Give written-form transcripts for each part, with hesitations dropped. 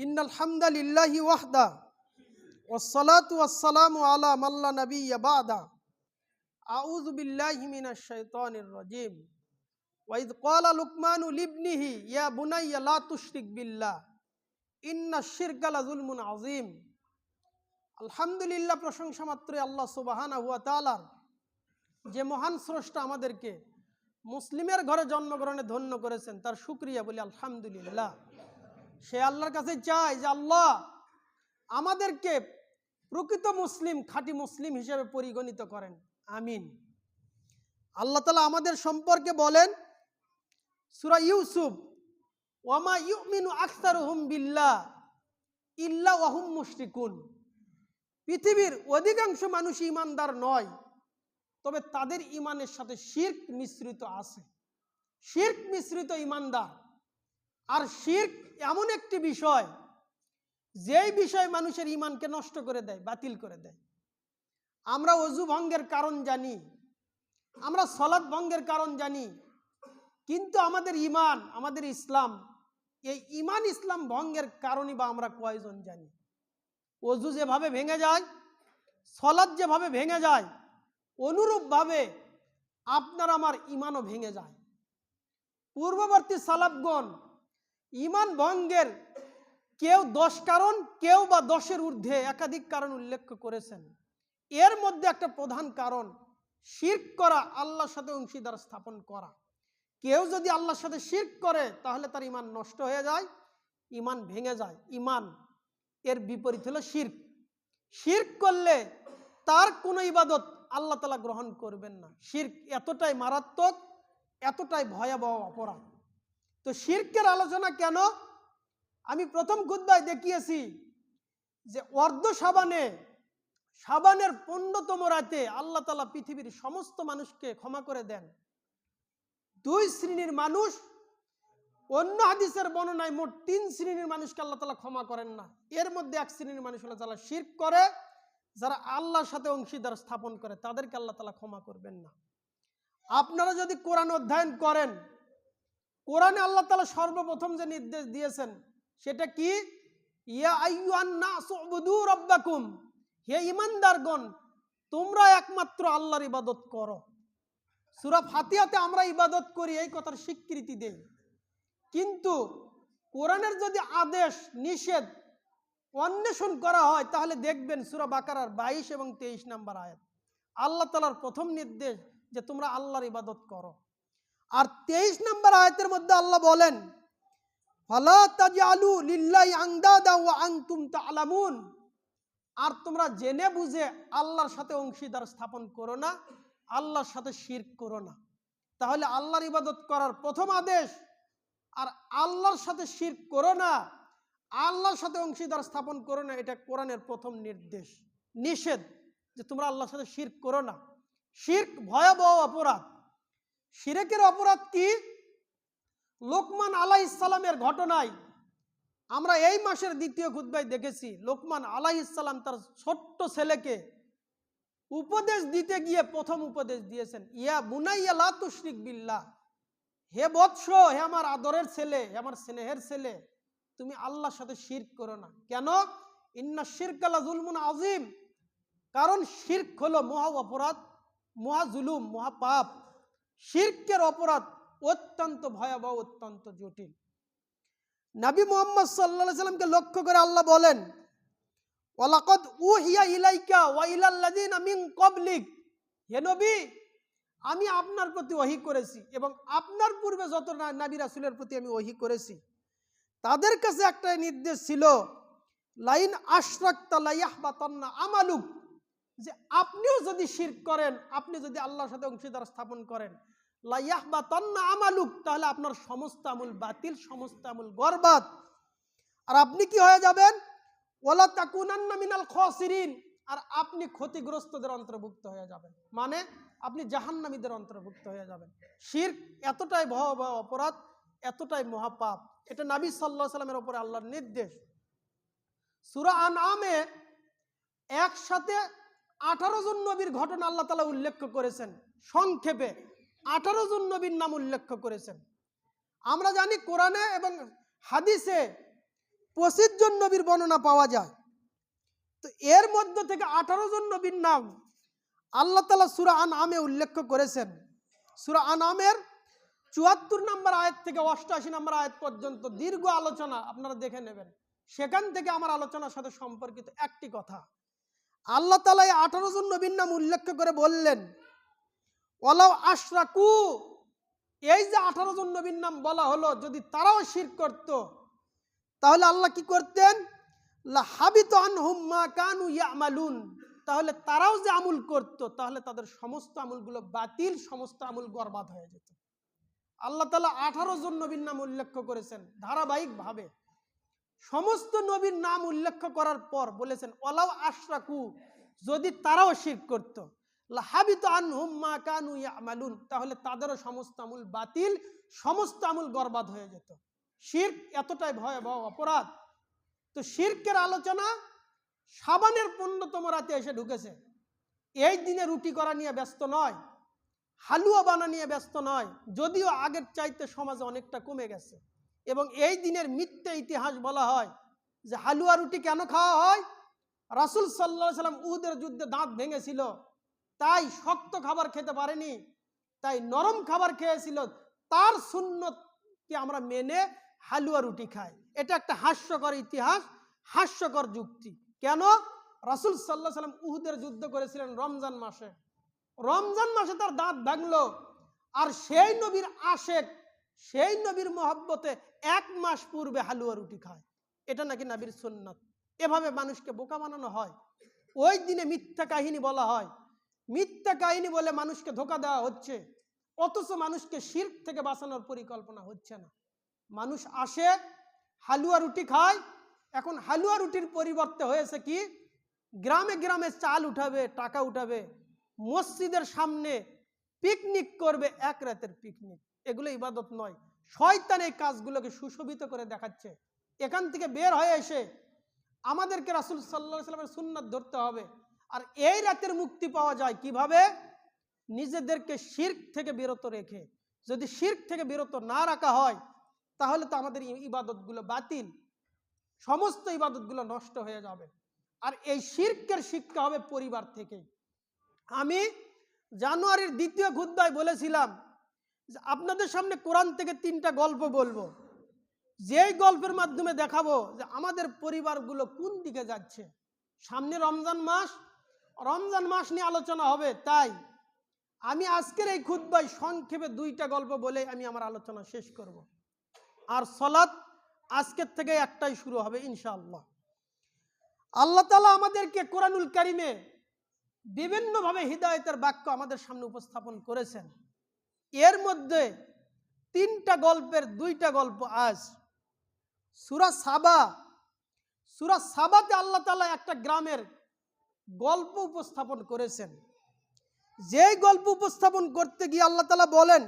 ইন্নাল হামদালিল্লাহি ওয়াহদা ওয়াসসালাতু ওয়াসসালামু আলা মান লা নাবিয়্যা বা'দা আউযু বিল্লাহি মিনাশ শাইতানির রাজীম ওয়া ইয ক্বালা লুকমানু লিবনিহি ইয়া বুনাইয়া লা তুশরিক বিল্লাহ ইন্নাশ শিরকা লাযুলমুন আযীম। আলহামদুলিল্লাহ, প্রশংসা মাত্রই আল্লাহ সুবহানাহু ওয়া তাআলার, যে মহান স্রষ্টা আমাদেরকে মুসলিমের ঘরে জন্মগ্রহণে ধন্য করেছেন, তার শুকরিয়া বলি আলহামদুলিল্লাহ। সে আল্লাহর কাছে চাই যে আল্লাহ আমাদেরকে প্রকৃত মুসলিম, খাঁটি মুসলিম হিসেবে পরিগণিত করেন, আমিন। আল্লাহ তাআলা আমাদের সম্পর্কে বলেন সূরা ইউসুফ, ওয়ামা ইউমিনু আকসারুহুম বিল্লাহ ইল্লা ওয়া হুম মুশরিকুন। পৃথিবীর অধিকাংশ মানুষ ঈমানদার নয়, তবে তাদের ঈমানের সাথে শিরক মিশ্রিত আছে। শিরক মিশ্রিত ঈমানদার। আর শিরক এমন একটি বিষয়, যেই বিষয় মানুষের ঈমানকে নষ্ট করে দেয়, বাতিল করে দেয়। আমরা ওযু ভঙ্গের কারণ জানি, আমরা সালাত ভঙ্গের কারণ জানি, কিন্তু আমাদের ঈমান, আমাদের ইসলাম, এই ঈমান ইসলাম ভঙ্গের কারণই বা আমরা কয়জন জানি? ওযু যেভাবে ভেঙে যায়, সালাত যেভাবে ভেঙে যায়, অনুরূপভাবে আপনার আমার ঈমানও ভেঙে যায়। পূর্ববর্তী সালাফগণ ঈমান ভঙ্গের কেউ 10 কারণ, কেউ বা 10-এর ঊর্ধ্বে একাধিক কারণ উল্লেখ করেছেন। এর মধ্যে একটা প্রধান কারণ শিরক করা, আল্লাহর সাথে অংশীদার স্থাপন করা। কেউ যদি আল্লাহর সাথে শিরক করে তাহলে তার ঈমান নষ্ট হয়ে যায়, ঈমান ভেঙে যায়। ঈমান এর বিপরীত হলো শিরক। শিরক করলে তার কোনো ইবাদত আল্লাহ তাআলা গ্রহণ করবেন না। শিরক এতটাই মারাত্মক, এতটাই ভয়াবহ অপরাধ। তো শিরকের আলোচনা কেন? আমি প্রথম খুতবায় দেখিয়েছি যে অর্ধ শাবানের 15তম রাতে আল্লাহ তাআলা পৃথিবীর সমস্ত মানুষকে ক্ষমা করে দেন। 2 শ্রেণীর মানুষ, অন্য হাদিসের বর্ণনায় মোট 3 শ্রেণীর মানুষকে আল্লাহ তাআলা ক্ষমা করেন না। এর মধ্যে 1 শ্রেণীর মানুষ হলো যারা শিরক করে, যারা আল্লাহর সাথে অংশীদার স্থাপন করে, তাদেরকে আল্লাহ তাআলা ক্ষমা করবেন না। আপনারা যদি কোরআন অধ্যয়ন করেন, কোরআনে আল্লাহ তাআলা সর্বপ্রথম যে নির্দেশ দিয়েছেন সেটা কি? ইয়া আইয়ুহান নাসু উবুদু রাব্বাকুম, হে ঈমানদারগণ, তোমরা একমাত্র আল্লাহর ইবাদত করো। সূরা ফাতিহাতে আমরা ইবাদত করি, এই কথার স্বীকৃতি দেই। কিন্তু কোরআনের যদি আদেশ নিষেধ অন্বেষণ করা হয়, তাহলে দেখবেন সূরা বাকারার 22 এবং 23 নম্বর আয়াত, আল্লাহ তাআলার প্রথম নির্দেশ যে তোমরা আল্লাহর ইবাদত করো। আর 23 নম্বর আয়াতের মধ্যে আল্লাহ বলেন, ফালা তাজআলু লিল্লাহি আনদাদা ওয়া আনতুম তা'লামুন, আর তোমরা জেনে বুঝে আল্লাহর সাথে অংশীদার স্থাপন করো না, আল্লাহর সাথে শিরক করো না। তাহলে আল্লাহর ইবাদত করার প্রথম আদেশ, আর আল্লাহর সাথে শিরক করো না, আল্লাহর সাথে অংশীদার স্থাপন করো না, এটা কোরআনের প্রথম নির্দেশ, নিষেধ, যে তোমরা আল্লাহর সাথে শিরক করো না। শিরক ভয়াবহ অপরাধ। শিরকের অপরাধ কি? লোকমান আলাইহিস সালামের ঘটনায় আমরা এই মাসের দ্বিতীয় খুতবায় দেখেছি, লোকমান আলাইহিস সালাম তার ছোট্ট ছেলেকে উপদেশ দিতে গিয়ে প্রথম উপদেশ দিয়েছেন, ইয়া বুনাইয়া লা তুশরিক বিল্লাহ, হে বৎস, হে আমার আদরের ছেলে, হে আমার স্নেহের ছেলে, তুমি আল্লাহর সাথে শিরক করো না। কেন? ইন্নাশ শিরকা লাযুলমুন আযীম, কারণ শিরক হলো মহা অপরাধ, মহা জুলুম, মহা পাপ। শিরকের অপরাধ অত্যন্ত ভয়াবহ, অত্যন্ত জটিল। নবী মুহাম্মদ সাল্লাল্লাহু আলাইহি সাল্লামকে লক্ষ্য করে আল্লাহ বলেন, ওয়ালাকাদ উহিয়া ইলাইকা ওয়া ইলাল লাযিনা মিন ক্বাবলিক, হে নবী, আমি আপনার প্রতি ওহী করেছি এবং আপনার পূর্বে যত নবী রাসূলের প্রতি আমি ওহী করেছি, তাদের কাছে একটা নির্দেশ ছিল, লাইন আশরাকতা লা ইয়াহবাতান্না আমালুক, যে আপনিও যদি শিরক করেন, আপনি যদি আল্লাহর সাথে অংশীদার স্থাপন করেন, লা ইয়াহবাতান্না আমালুক, তাহলে আপনার সমস্ত আমল বাতিল, সমস্ত আমল বরবাদ, আর আপনি কি হয়ে যাবেন? ওয়ালা তাকুনান্না মিনাল খাসিরিন, আর আপনি ক্ষতিগ্রস্তদের অন্তর্ভুক্ত হয়ে যাবেন, মানে আপনি জাহান্নামীদের অন্তর্ভুক্ত হয়ে যাবেন। শিরক এতটাই ভয়াবহ অপরাধ, এতটাই মহাপাপ, এটা নবী সাল্লাল্লাহু আলাইহি সাল্লামের উপরে আল্লাহর নির্দেশ। সূরা আনআমে একসাথে 18 জন নবীর ঘটনা আল্লাহ তাআলা উল্লেখ করেছেন, সংক্ষেপে 18 জন নবীর নাম উল্লেখ করেছেন। আমরা জানি কোরআনে এবং হাদিসে 25 জন নবীর বর্ণনা পাওয়া যায়। তো এর মধ্যে থেকে 18 জন নবীর নাম আল্লাহ তাআলা সূরা আনআমে উল্লেখ করেছেন। সূরা আনআমের 74 নম্বর আয়াত থেকে 88 নম্বর আয়াত পর্যন্ত দীর্ঘ আলোচনা আপনারা দেখে নেবেন। সেখান থেকে আমার আলোচনার সাথে সম্পর্কিত একটি কথা, আল্লাহ তাআলা এই 18 জন নবীর নাম উল্লেখ করে বললেন ওয়ালাউ আশরাকু, এই যে 18 জন নবীর নাম বলা হলো, যদি তারাও শিরক করত তাহলে আল্লাহ কি করতেন, লা হাবিত আনহুম মা কানু ইয়ামালুন, তাহলে তারাও যে আমল করত তাহলে তাদের সমস্ত আমলগুলো বাতিল, সমস্ত আমল বরবাদ হয়ে যেত। আল্লাহ তাআলা 18 জন নবীর নাম উল্লেখ করেছেন ধারাবাহিকভাবে। সমস্ত নবীর নাম উল্লেখ করার পর বলেছেন ওয়ালাউ আশরাকু, যদি তারাও শিরক করত, লা হাবিত আনহুম মা কানু ইয়ামালুন, তাহলে তাদেরও সমস্ত আমল বাতিল, সমস্ত আমল বরবাদ হয়ে যেত। শিরক এতটাই ভয়াবহ অপরাধ। তো শিরকের আলোচনা শাবানের 15তম রাতে এসে ঢুকেছে। এই দিনে রুটি করা নিয়ে ব্যস্ত নয়, হালুয়া বানা নিয়ে ব্যস্ত নয়, যদিও আগের চাইতে সমাজে অনেকটা কমে গেছে। এবং এই দিনের মিথ্যা ইতিহাস বলা হয় যে হালুয়া রুটি কেন খাওয়া হয়, রাসূল সাল্লাল্লাহু আলাইহি সাল্লাম উহুদের যুদ্ধে দাঁত ভেঙেছিল, তাই শক্ত খাবার খেতে পারেনি, তাই নরম খাবার খেয়েছিল, তার সুন্নতকে আমরা মেনে হালুয়া রুটি খাই। এটা একটা হাস্যকর ইতিহাস, হাস্যকর যুক্তি। কেন? রাসূল সাল্লাল্লাহু আলাইহি সাল্লাম উহুদের যুদ্ধ করেছিলেন রমজান মাসে, রমজান মাসে তার দাঁত ভাঙলো, আর সেই নবীর আশেক, সেই নবীর মহব্বতে 1 মাস পূর্বে হালুয়া রুটি খায়। এটা নাকি নবীর সুন্নাত। এভাবে মানুষকে বোকা বানানো হয়। ওই দিনে মিথ্যা কাহিনী বলা হয়, মিথ্যা কাহিনী বলে মানুষকে ধোঁকা দেওয়া হচ্ছে, অথচ মানুষকে শিরক থেকে বাঁচানোর পরিকল্পনা হচ্ছে না। মানুষ আসে হালুয়া রুটি খায়। এখন হালুয়া রুটির পরিবর্তে হয়েছে কি, গ্রামে গ্রামে চাল উঠাবে, টাকা উঠাবে, মসজিদের সামনে পিকনিক করবে, 1 রাতের পিকনিক। এগুলো ইবাদত নয়, শয়তান এই কাজগুলোকে সুশোভিত করে দেখাচ্ছে। এখান থেকে বের হয়ে এসে আমাদেরকে রাসূল সাল্লাল্লাহু আলাইহি সাল্লামের সুন্নাত ধরতে হবে। আর এই রাতের মুক্তি পাওয়া যায় কিভাবে? নিজেদেরকে শিরক থেকে বিরত রেখে। যদি শিরক থেকে বিরত না রাখা হয় তাহলে তো আমাদের ইবাদতগুলো বাতিল, সমস্ত ইবাদতগুলো নষ্ট হয়ে যাবে। আর এই শিরকের শিক্ষা হবে পরিবার থেকেই। আমি জানুয়ারির 2য় খুতবায় বলেছিলাম যে আপনাদের সামনে কোরআন থেকে 3টা গল্প বলবো, যেই গল্পের মাধ্যমে দেখাবো যে আমাদের পরিবারগুলো কোন দিকে যাচ্ছে। সামনে রমজান মাস, রমজান মাস নিয়ে আলোচনা হবে, তাই আমি আজকের এই খুতবায় সংক্ষেপে 2টা গল্প বলে আমি আমার আলোচনা শেষ করব। আর সালাত আজকের থেকে একটাই শুরু হবে ইনশাআল্লাহ। আল্লাহ তাআলা আমাদেরকে কোরআনুল কারীমে বিভিন্নভাবে হিদায়াতের বাক্য আমাদের সামনে উপস্থাপন করেছেন। এর মধ্যে 3টা গল্পের 2টা গল্প আজ সূরা সাবা, সূরা সাবাতে আল্লাহ তাআলা একটা গ্রামের গল্প উপস্থাপন করেছেন। যেই গল্প উপস্থাপন করতে গিয়ে আল্লাহ তাআলা বলেন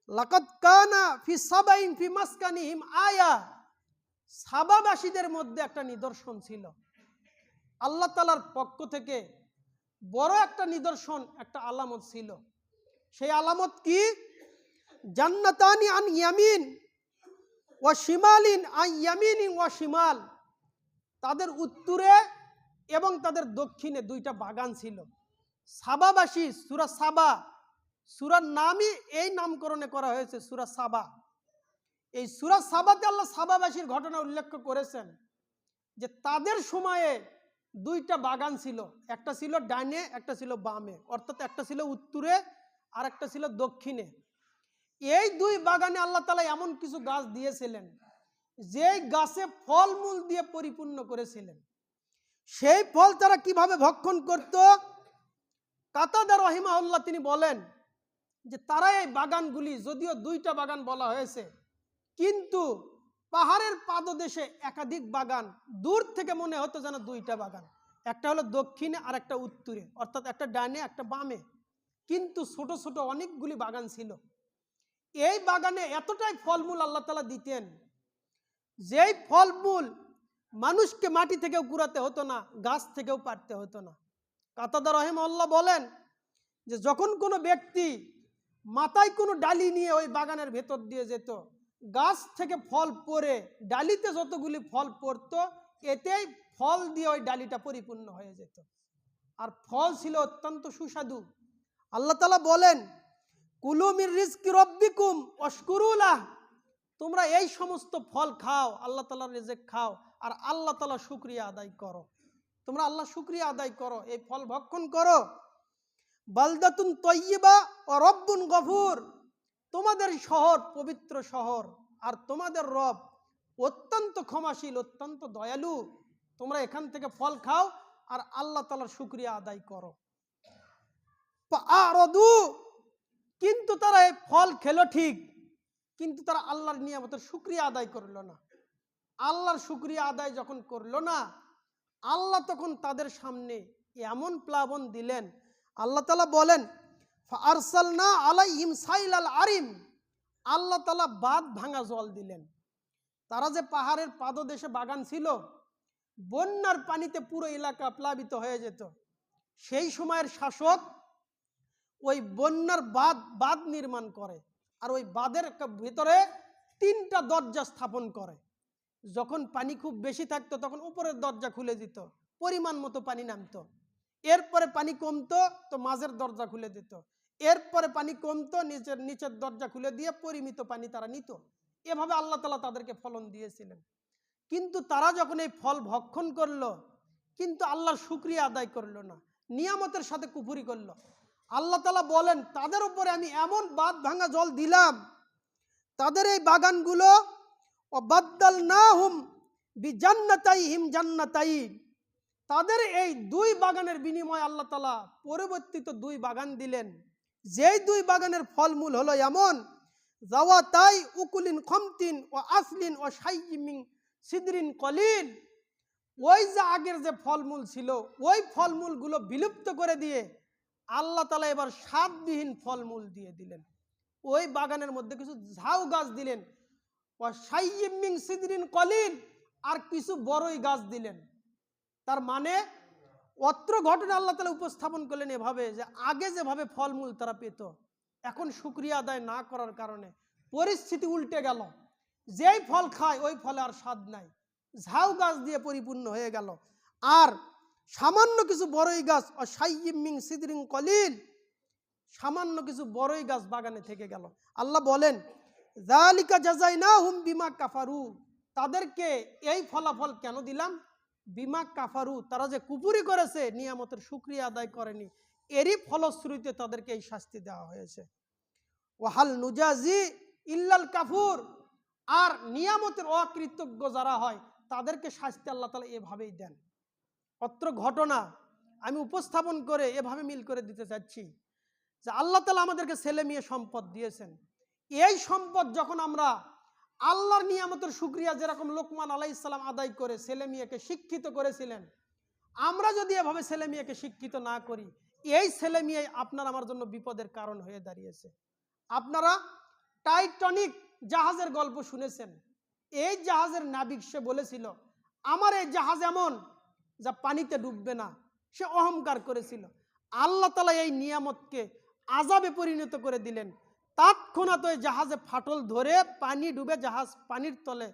লাকাদ কানা ফি সাবাইন ফি মাসকানিহিম আয়া, সাবাবাসীদের মধ্যে একটা নিদর্শন ছিল। আল্লাহ তাআলার পক্ষ থেকে বড় একটা নিদর্শন, একটা আলামত ছিল। সেই আলামত কি? জান্নাতানি আন ইয়ামিন ওয়া শিমালিন আন ইয়ামিন ওয়া শিমাল, তাদের উত্তরে এবং তাদের দক্ষিণে 2টা বাগান ছিল। সাবাবাসী, সূরা সাবা, সূরার নামই এই নামকরণে করা হয়েছে সূরা সাবা। এই সূরা সাবাতে আল্লাহ সাবাবাসীর ঘটনা উল্লেখ করেছেন যে তাদের সময়ে 2টা বাগান ছিল, একটা ছিল ডাইনে, একটা ছিল বামে, অর্থাৎ একটা ছিল উত্তরে আর একটা ছিল দক্ষিণে। এই 2 বাগানে আল্লাহ তাআলা এমন কিছু গাছ দিয়েছিলেন যেই গাছে ফলমূল দিয়ে পরিপূর্ণ করেছিলেন। সেই ফল তারা কিভাবে ভক্ষণ করত? কাতাদা রাহিমাহুল্লাহ তিনি বলেন যে তারা এই বাগানগুলি, যদিও 2টা বাগান বলা হয়েছে, কিন্তু পাহাড়ের পাদদেশে একাধিক বাগান, দূর থেকে মনে হতো যেন 2টা বাগান, একটা হলো দক্ষিণে আর একটা উত্তরে, অর্থাৎ একটা ডানে একটা বামে, কিন্তু ছোট ছোট অনেকগুলি বাগান ছিল। এই বাগানে এতটাই ফলমূল আল্লাহ তাআলা দিতেন, যেই ফলমূল মানুষকে মাটি থেকেও কুড়াতে হতো না, গাছ থেকেও পারতে হতো না। কাতাদা রাহিমাহুল্লাহ বলেন যে যখন কোনো ব্যক্তি মাথায় কোনো ডালি নিয়ে ওই বাগানের ভেতর দিয়ে যেত, গাছ থেকে ফল পড়ে ডালিতে যতগুলি ফল পড়তো এতেই ফল দিয়ে ওই ডালিটা পরিপূর্ণ হয়ে যেত। আর ফল ছিল অত্যন্ত সুস্বাদু। আল্লাহ তাআলা বলেন, কুলু মির রিজকি রব্বিকুম ওয়াশকুরুলাহ, তোমরা এই সমস্ত ফল খাও, আল্লাহ তাআলার রিজিক খাও, আর আল্লাহ তাআলা শুকরিয়া আদায় করো। তোমরা আল্লাহ শুকরিয়া আদায় করো, এই ফল ভক্ষণ করো। বালদাতুন তয়্যিবা ওয়া রব্বুন গফুর, তোমাদের শহর পবিত্র শহর, আর তোমাদের রব অত্যন্ত ক্ষমাশীল, অত্যন্ত দয়ালু। তোমরা এখান থেকে ফল খাও আর আল্লাহ তাআলার শুকরিয়া আদায় করো। ফাআরাদু, কিন্তু তারা এই ফল খেলো ঠিক, কিন্তু তারা আল্লাহর নিয়ামতের শুকরিয়া আদায় করলো না। আল্লাহর শুকরিয়া আদায় যখন করলো না, আল্লাহ তখন তাদের সামনে এমন প্লাবন দিলেন। আল্লাহ তাআলা বলেন, ফাআরসালনা আলাইহিম সাইলাল আরিম, আল্লাহ তাআলা বাঁধ ভাঙা জল দিলেন। তারা যে পাহাড়ের পাদদেশে বাগান ছিল, বন্যার পানিতে পুরো এলাকা প্লাবিত হয়ে যেত। সেই সময়ের শাসক ওই বন্যার বাঁধ নির্মাণ করে, আর ওই বাঁধের ভিতরে 3টা দরজা স্থাপন করে। যখন পানি খুব বেশি থাকতো তখন উপরের দরজা খুলে দিত, পরিমাণ মতো পানি নামতো। এরপরে পানি কমতো তো মাঝের দরজা খুলে দিত, এরপরে পানি কমতো নিচের দরজা খুলে দিয়ে পরিমিত পানি তারা নিত। এভাবে আল্লাহ তাআলা তাদেরকে ফলন দিয়েছিলেন। কিন্তু তারা যখন এই ফল ভক্ষণ করলো, কিন্তু আল্লাহর শুকরিয়া আদায় করলো না, নিয়ামতের সাথে কুফরি করলো। আল্লাহ তাআলা বলেন, তাদের উপরে আমি এমন বাঁধ ভাঙা জল দিলাম, তাদের এই বাগানগুলো ওয়াবাদদালনাহুম বিজান্নাতাইহিম জান্নাতাইন, তাদের এই 2 বাগানের বিনিময়ে আল্লাহ তাআলা পরিবর্তিত 2 বাগান দিলেন। যেই 2 বাগানের ফলমূল হলো এমন, যাওয়াতাই উকুলিন খামতিন ওয়া আসলিন ওয়া শাইয়্যিম মিন সিদরিন কলিল, ওই যে আগের যে ফলমূল ছিল ওই ফলমূলগুলো বিলুপ্ত করে দিয়ে আল্লাহ তাআলা এবার স্বাদবিহীন ফলমূল দিয়ে দিলেন। ওই বাগানের মধ্যে কিছু ঝাউ গাছ দিলেন, ওয়া শাইয়্যিম মিন সিদরিন কলিল, আর কিছু বড়ই গাছ দিলেন। তার মানে অত্র ঘটনা আল্লাহ তাআলা উপস্থাপন করলেন এভাবে যে আগে যেভাবে ফলমূল তারা পেত, এখন শুকরিয়া আদায় না করার কারণে পরিস্থিতি উল্টে গেল। যেই ফল খায় ওই ফলে আর স্বাদ নাই, ঝাউ গাছ দিয়ে পরিপূর্ণ হয়ে গেল। আর সামান্য কিছু বড়ই গাছ, শাইয়্যিম মিন সিদরিন কলিল, সামান্য কিছু বড়ই গাছ বাগানে থেকে গেল। আল্লাহ বলেন, যালিকা জাযাইনাহুম বিমা কাফারু, তাদেরকে এই ফলাফল কেন দিলাম? বিমা কাফারু, তারা যে কুফরি করেছে, নিয়ামতের শুকরিয়া আদায় করেনি, এরই ফলশ্রুতিতে তাদেরকে এই শাস্তি দেওয়া হয়েছে। ওয়াহাল নুজাজি ইল্লাল কাফুর, আর নিয়ামতের অকৃতজ্ঞ যারা হয় তাদেরকে শাস্তি আল্লাহ তাআলা এভাবেই দেন। অত্র ঘটনা আমি উপস্থাপন করে এভাবে মিল করে দিতে চাচ্ছি যে আল্লাহ তাআলা আমাদেরকে ছেলে মেয়ে সম্পদ দিয়েছেন। এই সম্পদ যখন আমরা আল্লাহর নিয়ামতের শুকরিয়া যেরকম লোকমান আলাইহিস সালাম আদায় করে ছেলে মেয়েকে শিক্ষিত করেছিলেন, আমরা যদি এভাবে ছেলে মেয়েকে শিক্ষিত না করি, এই ছেলে মেয়ে আপনার আমার জন্য বিপদের কারণ হয়ে দাঁড়িয়েছে। আপনারা টাইটানিক জাহাজের গল্প শুনেছেন। এই জাহাজের নাবিক সে বলেছিল, আমার এই জাহাজ এমন যা পানিতে ডুববে না, সে অহংকার করেছিল। আল্লাহ তাআলা এই নিয়ামতকে আযাবে পরিণত করে দিলেন। তৎক্ষণাৎ ওই জাহাজে ফাটল ধরে পানি ডুবে জাহাজ পানির তলে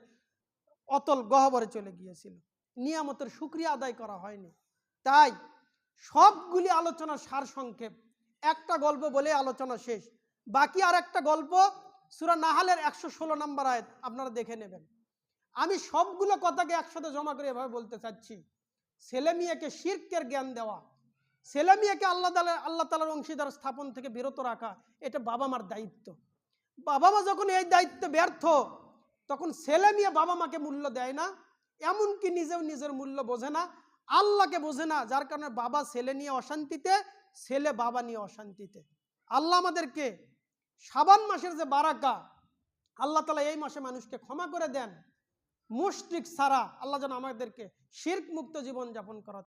অতল গহ্বরে চলে গিয়েছিল। নিয়ামতের শুকরিয়া আদায় করা হয়নি। তাই সবগুলি আলোচনার সারসংক্ষেপ, একটা গল্প বলে আলোচনা শেষ। বাকি আর একটা গল্প সূরা নাহালের 116 নম্বর আয়াত আপনারা দেখে নেবেন। আমি সবগুলো কথাকে একসাথে জমা করে এভাবে বলতে চাচ্ছি, ছেলে মেয়েকে শিরকের জ্ঞান দেওয়া, ছেলে মেয়েকে আল্লাহ তাআলার অংশীদার স্থাপন থেকে বিরত রাখা, এটা বাবা মার দায়িত্ব। বাবা মা যখন এই দায়িত্বে ব্যর্থ, তখন ছেলে মেয়ে বাবা মাকে মূল্য দেয় না, এমনকি নিজেও নিজের মূল্য বোঝে না, আল্লাহকে বোঝে না। যার কারণে বাবা ছেলে নিয়ে অশান্তিতে, ছেলে বাবা নিয়ে অশান্তিতে। আল্লাহ আমাদেরকে শাবান মাসের যে বারাকা, আল্লাহ তাআলা এই মাসে মানুষকে ক্ষমা করে দেন। মুশরিক ছাড়া আল্লাহ যেন আমাদেরকে শিরক মুক্ত জীবন যাপন করা